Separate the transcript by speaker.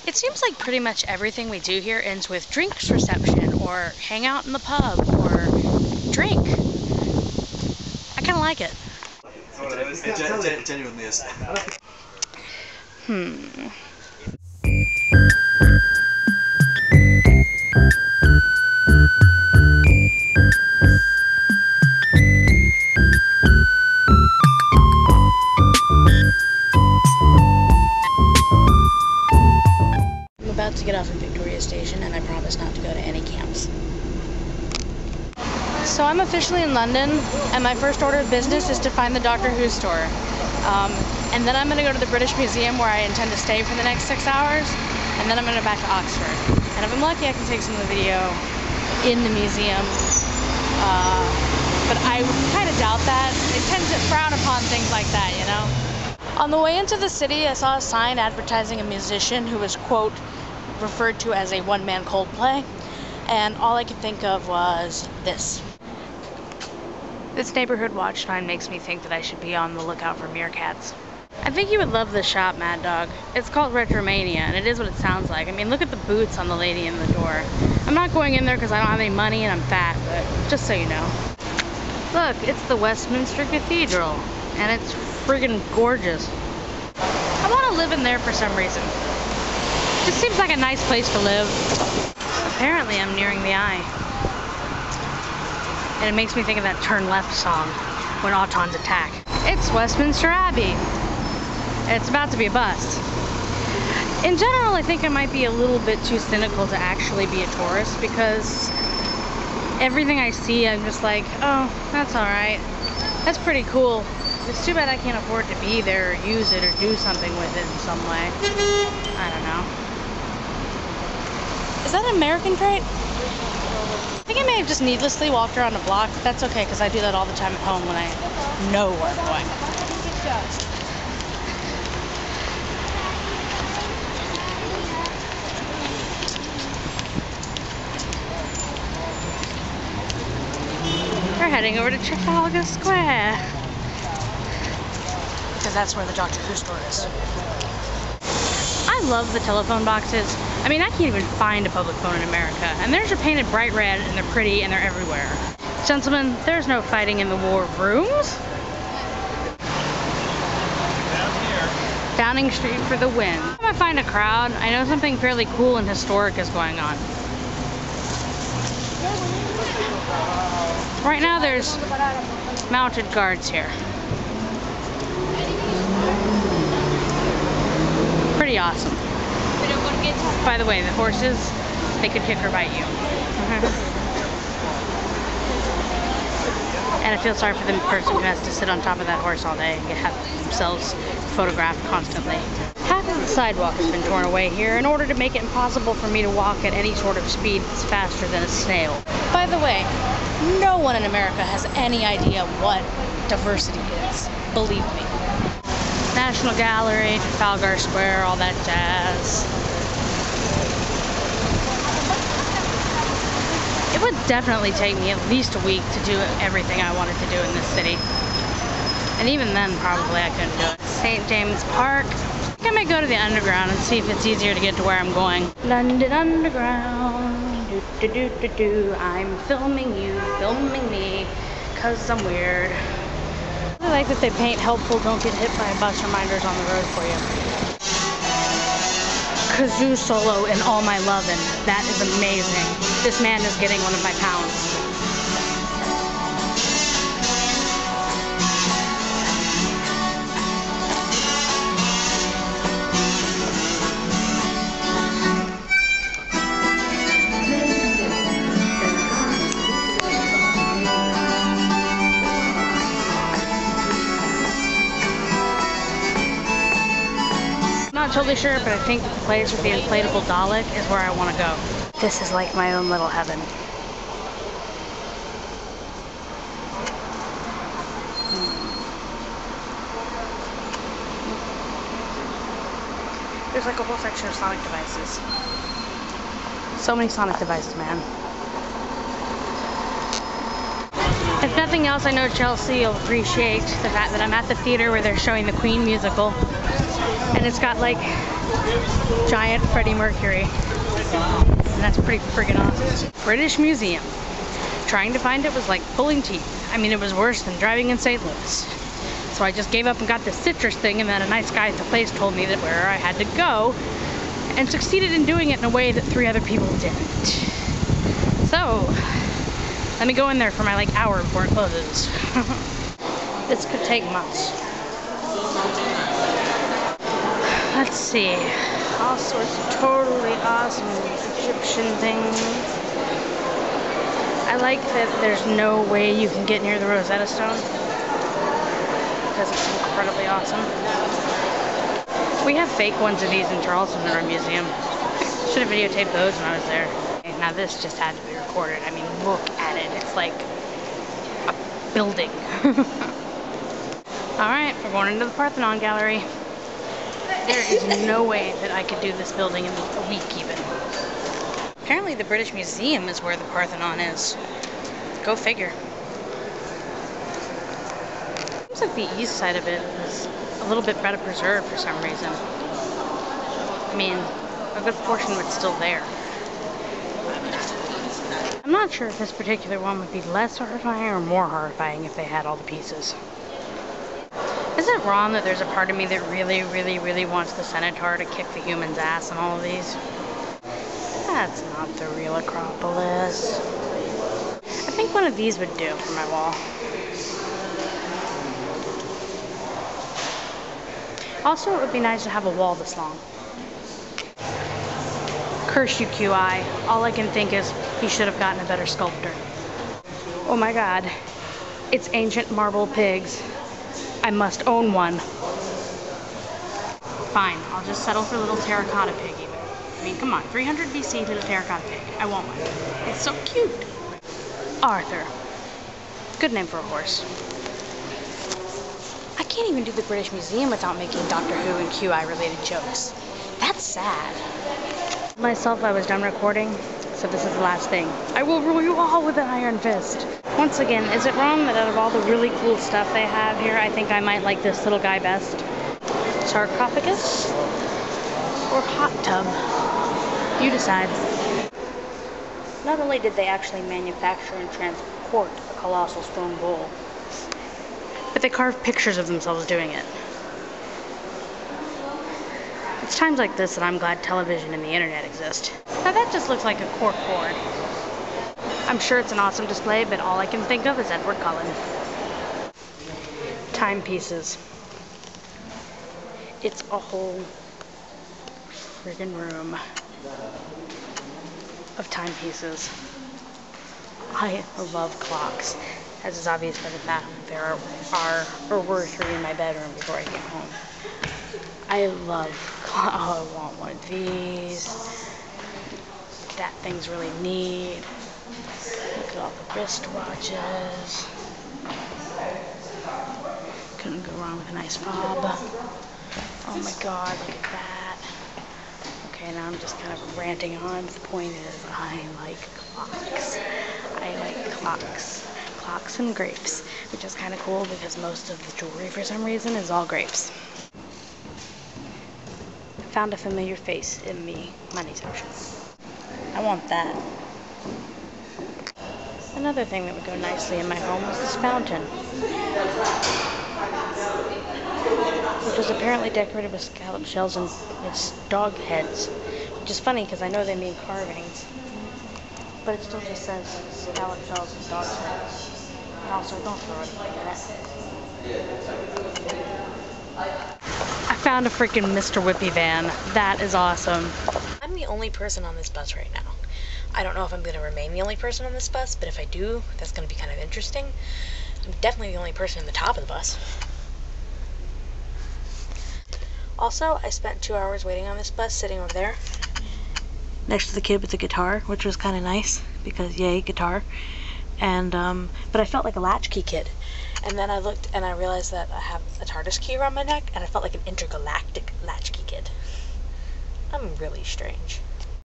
Speaker 1: It seems like pretty much everything we do here ends with drinks reception or hang out in the pub or drink. I kind of like it.
Speaker 2: It genuinely is.
Speaker 1: I'm about to get off at Victoria Station and I promise not to go to any camps. So I'm officially in London and my first order of business is to find the Doctor Who store. And then I'm going to go to the British Museum where I intend to stay for the next 6 hours, and then I'm going to go back to Oxford. And if I'm lucky I can take some of the video in the museum, but I kind of doubt that. They tend to frown upon things like that, you know? On the way into the city I saw a sign advertising a musician who was, quote, referred to as a one-man Coldplay, and all I could think of was this. This neighborhood watch sign makes me think that I should be on the lookout for meerkats. I think you would love this shop, Mad Dog. It's called Retromania, and it is what it sounds like. I mean, look at the boots on the lady in the door. I'm not going in there because I don't have any money and I'm fat, but just so you know. Look, it's the Westminster Cathedral, and it's friggin' gorgeous. I want to live in there for some reason. It just seems like a nice place to live. Apparently, I'm nearing the eye. And it makes me think of that Turn Left song, when Autons attack. It's Westminster Abbey. It's about to be a bust. In general, I think I might be a little bit too cynical to actually be a tourist, because everything I see, I'm just like, oh, that's alright. That's pretty cool. It's too bad I can't afford to be there or use it or do something with it in some way. I don't know. Is that an American trait? I think I may have just needlessly walked around a block. That's okay, because I do that all the time at home when I know where I'm going. We're heading over to Trafalgar Square, because that's where the Doctor Who store is. I love the telephone boxes. I mean, I can't even find a public phone in America, and theirs are painted bright red, and they're pretty, and they're everywhere. Gentlemen, there's no fighting in the war rooms. Downing Street for the win. I'm gonna find a crowd. I know something fairly cool and historic is going on. Right now there's mounted guards here. Pretty awesome. By the way, the horses, they could kick or bite you. And I feel sorry for the person who has to sit on top of that horse all day and have themselves photographed constantly. Half of the sidewalk has been torn away here in order to make it impossible for me to walk at any sort of speed that's faster than a snail. By the way, no one in America has any idea what diversity is. Believe me. National Gallery, Trafalgar Square, all that jazz. It would definitely take me at least a week to do everything I wanted to do in this city. And even then, probably I couldn't do it. St. James Park. I think I might go to the Underground and see if it's easier to get to where I'm going. London Underground. Do, do, do, do, do. I'm filming you, filming me, 'cause I'm weird. I like that they paint helpful, don't get hit by bus reminders on the road for you. Kazoo solo in All My Lovin'. That is amazing. This man is getting one of my pounds. Not totally sure, but I think the place with the inflatable Dalek is where I want to go. This is like my own little heaven. There's like a whole section of Sonic devices. So many Sonic devices, man. If nothing else, I know Chelsea will appreciate the fact that I'm at the theater where they're showing the Queen musical. And it's got like giant Freddie Mercury. And that's pretty friggin' awesome. British Museum. Trying to find it was like pulling teeth. I mean, it was worse than driving in St. Louis. So I just gave up and got this citrus thing, and then a nice guy at the place told me that where I had to go, and succeeded in doing it in a way that 3 other people didn't. So, let me go in there for my like hour before it closes. This could take months. Let's see. All sorts of totally awesome Egyptian things. I like that there's no way you can get near the Rosetta Stone, because it's incredibly awesome. We have fake ones of these in Charleston in our museum. Should have videotaped those when I was there. Okay, now this just had to be recorded. I mean, look at it. It's like a building. Alright, we're going into the Parthenon Gallery. There is no way that I could do this building in a week even. Apparently the British Museum is where the Parthenon is. Go figure. Seems like the east side of it is a little bit better preserved for some reason. I mean, a good portion of it's still there. I'm not sure if this particular one would be less horrifying or more horrifying if they had all the pieces. Isn't it wrong that there's a part of me that really, really, really wants the Centaur to kick the human's ass in all of these? That's not the real Acropolis. I think one of these would do for my wall. Also, it would be nice to have a wall this long. Curse you, QI. All I can think is he should have gotten a better sculptor. Oh my god. It's ancient marble pigs. I must own one. Fine, I'll just settle for a little terracotta pig even. I mean, come on, 300 BC little terracotta pig. I want one. It's so cute. Arthur. Good name for a horse. I can't even do the British Museum without making Doctor Who and QI related jokes. That's sad. Myself, I was done recording, so this is the last thing. I will rule you all with an iron fist. Once again, is it wrong that out of all the really cool stuff they have here, I think I might like this little guy best? Sarcophagus or hot tub? You decide. Not only did they actually manufacture and transport a colossal stone bowl, but they carved pictures of themselves doing it. It's times like this that I'm glad television and the internet exist. Now that just looks like a cork board. I'm sure it's an awesome display, but all I can think of is Edward Cullen. Timepieces. It's a whole friggin' room of timepieces. I love clocks, as is obvious by the fact that there were 3 in my bedroom before I came home. I love clocks. Oh, I want one of these. That thing's really neat. Look at all the wristwatches. Couldn't go wrong with a nice fob. Oh my god, look at that. Okay, now I'm just kind of ranting on. The point is, I like clocks. I like clocks. Clocks and grapes, which is kind of cool because most of the jewelry for some reason is all grapes. I found a familiar face in the money section. I want that. Another thing that would go nicely in my home was this fountain, which was apparently decorated with scallop shells and its dog heads, which is funny because I know they mean carvings, but it still just says scallop shells and dog heads. And also, don't throw it like that. I found a freaking Mr. Whippy van. That is awesome. I'm the only person on this bus right now. I don't know if I'm going to remain the only person on this bus, but if I do, that's going to be kind of interesting. I'm definitely the only person in the top of the bus. Also, I spent 2 hours waiting on this bus sitting over there next to the kid with the guitar, which was kind of nice because yay, guitar. And but I felt like a latchkey kid. And then I looked and I realized that I have a TARDIS key around my neck and I felt like an intergalactic latchkey kid. I'm really strange.